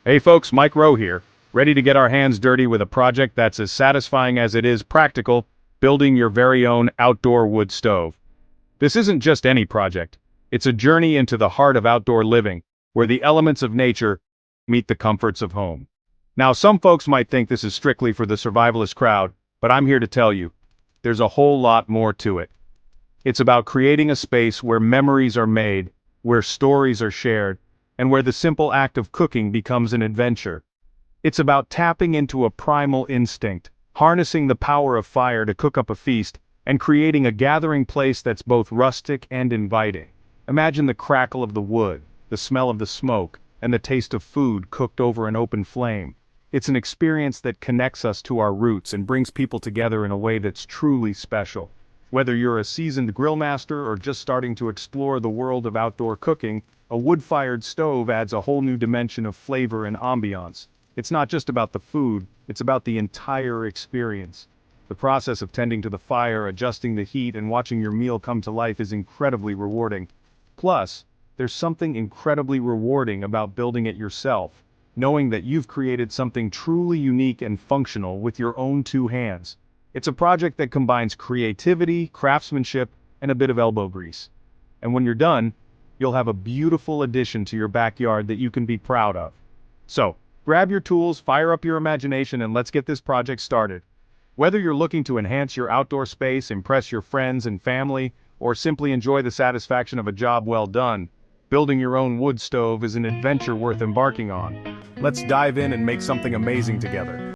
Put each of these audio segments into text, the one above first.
Hey folks, Mike Rowe here, ready to get our hands dirty with a project that's as satisfying as it is practical, building your very own outdoor wood stove. This isn't just any project, it's a journey into the heart of outdoor living, where the elements of nature meet the comforts of home. Now some folks might think this is strictly for the survivalist crowd, but I'm here to tell you, there's a whole lot more to it. It's about creating a space where memories are made, where stories are shared, and where the simple act of cooking becomes an adventure. It's about tapping into a primal instinct, harnessing the power of fire to cook up a feast, and creating a gathering place that's both rustic and inviting. Imagine the crackle of the wood, the smell of the smoke, and the taste of food cooked over an open flame. It's an experience that connects us to our roots and brings people together in a way that's truly special. Whether you're a seasoned grill master or just starting to explore the world of outdoor cooking, a wood-fired stove adds a whole new dimension of flavor and ambiance. It's not just about the food, it's about the entire experience. The process of tending to the fire, adjusting the heat, and watching your meal come to life is incredibly rewarding. Plus, there's something incredibly rewarding about building it yourself, knowing that you've created something truly unique and functional with your own two hands. It's a project that combines creativity, craftsmanship, and a bit of elbow grease. And when you're done, you'll have a beautiful addition to your backyard that you can be proud of. So, grab your tools, fire up your imagination, and let's get this project started. Whether you're looking to enhance your outdoor space, impress your friends and family, or simply enjoy the satisfaction of a job well done, building your own wood stove is an adventure worth embarking on. Let's dive in and make something amazing together.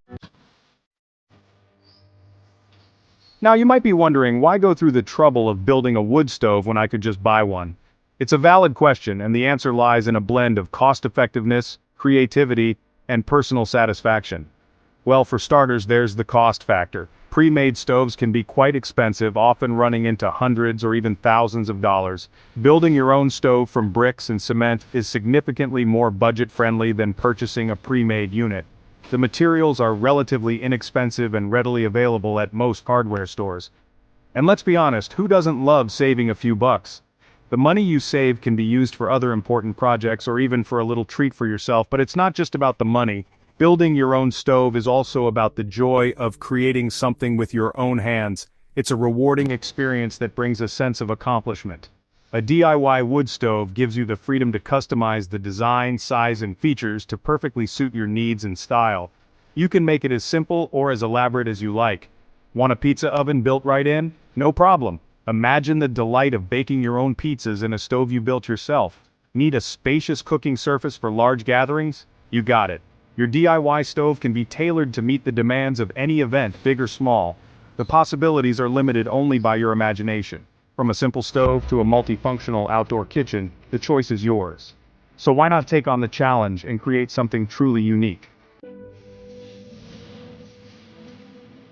Now you might be wondering, why go through the trouble of building a wood stove when I could just buy one? It's a valid question, and the answer lies in a blend of cost-effectiveness, creativity, and personal satisfaction. Well, for starters, there's the cost factor. Pre-made stoves can be quite expensive, often running into hundreds or even thousands of dollars. Building your own stove from bricks and cement is significantly more budget-friendly than purchasing a pre-made unit. The materials are relatively inexpensive and readily available at most hardware stores. And let's be honest, who doesn't love saving a few bucks? The money you save can be used for other important projects or even for a little treat for yourself, but it's not just about the money. Building your own stove is also about the joy of creating something with your own hands. It's a rewarding experience that brings a sense of accomplishment. A DIY wood stove gives you the freedom to customize the design, size, and features to perfectly suit your needs and style. You can make it as simple or as elaborate as you like. Want a pizza oven built right in? No problem. Imagine the delight of baking your own pizzas in a stove you built yourself. Need a spacious cooking surface for large gatherings? You got it. Your DIY stove can be tailored to meet the demands of any event, big or small. The possibilities are limited only by your imagination. From a simple stove to a multifunctional outdoor kitchen, the choice is yours. So why not take on the challenge and create something truly unique?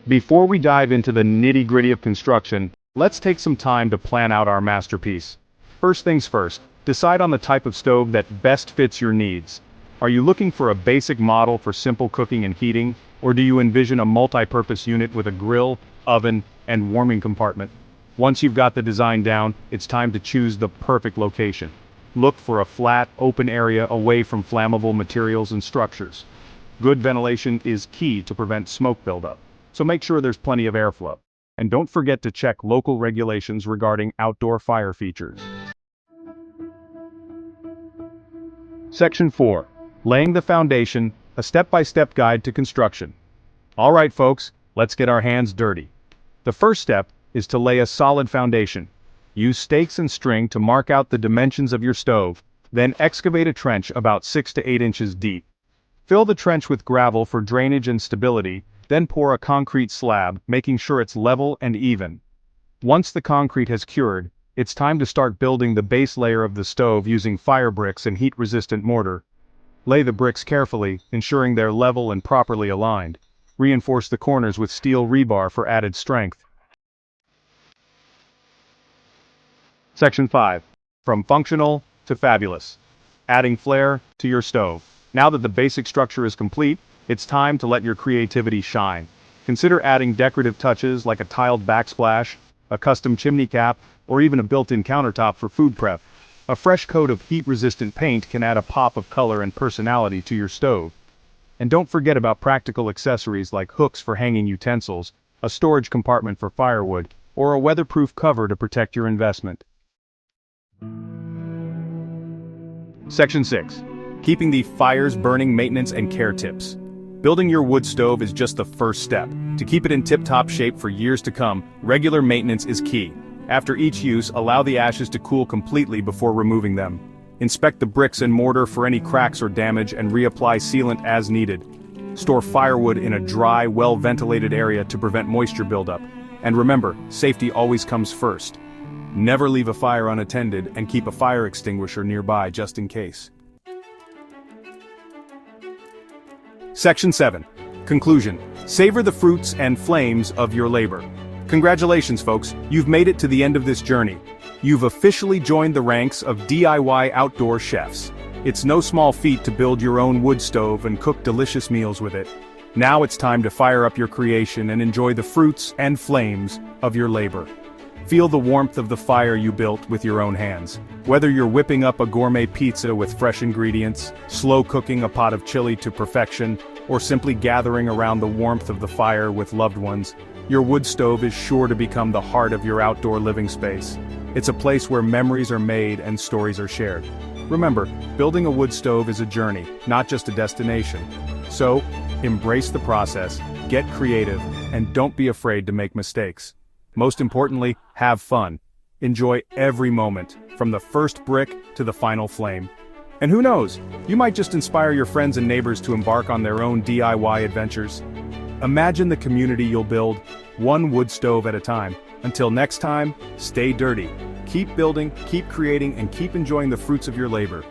Before we dive into the nitty-gritty of construction, let's take some time to plan out our masterpiece. First things first, decide on the type of stove that best fits your needs. Are you looking for a basic model for simple cooking and heating, or do you envision a multi-purpose unit with a grill, oven, and warming compartment? Once you've got the design down, it's time to choose the perfect location. Look for a flat, open area away from flammable materials and structures. Good ventilation is key to prevent smoke buildup, so make sure there's plenty of airflow. And don't forget to check local regulations regarding outdoor fire features. Section 4. Laying the foundation, a step-by-step guide to construction. Alright folks, let's get our hands dirty. The first step is to lay a solid foundation. Use stakes and string to mark out the dimensions of your stove, then excavate a trench about 6 to 8 inches deep. Fill the trench with gravel for drainage and stability, then pour a concrete slab, making sure it's level and even. Once the concrete has cured, it's time to start building the base layer of the stove using fire bricks and heat-resistant mortar. Lay the bricks carefully, ensuring they're level and properly aligned. Reinforce the corners with steel rebar for added strength. Section 5. From functional to fabulous. Adding flair to your stove. Now that the basic structure is complete, it's time to let your creativity shine. Consider adding decorative touches like a tiled backsplash, a custom chimney cap, or even a built-in countertop for food prep. A fresh coat of heat-resistant paint can add a pop of color and personality to your stove. And don't forget about practical accessories like hooks for hanging utensils, a storage compartment for firewood, or a weatherproof cover to protect your investment. Section 6. Keeping the fires burning, maintenance and care tips. Building your wood stove is just the first step. To keep it in tip-top shape for years to come, regular maintenance is key. After each use, allow the ashes to cool completely before removing them. Inspect the bricks and mortar for any cracks or damage and reapply sealant as needed. Store firewood in a dry, well-ventilated area to prevent moisture buildup. And remember, safety always comes first. Never leave a fire unattended and keep a fire extinguisher nearby just in case. Section 7. Conclusion. Savor the fruits and flames of your labor. Congratulations, folks, you've made it to the end of this journey. You've officially joined the ranks of DIY outdoor chefs. It's no small feat to build your own wood stove and cook delicious meals with it. Now it's time to fire up your creation and enjoy the fruits and flames of your labor. Feel the warmth of the fire you built with your own hands. Whether you're whipping up a gourmet pizza with fresh ingredients, slow cooking a pot of chili to perfection, or simply gathering around the warmth of the fire with loved ones, your wood stove is sure to become the heart of your outdoor living space. It's a place where memories are made and stories are shared. Remember, building a wood stove is a journey, not just a destination. So, embrace the process, get creative, and don't be afraid to make mistakes. Most importantly, have fun. Enjoy every moment, from the first brick to the final flame. And who knows, you might just inspire your friends and neighbors to embark on their own DIY adventures. Imagine the community you'll build, one wood stove at a time. Until next time, stay dirty. Keep building, keep creating, and keep enjoying the fruits of your labor.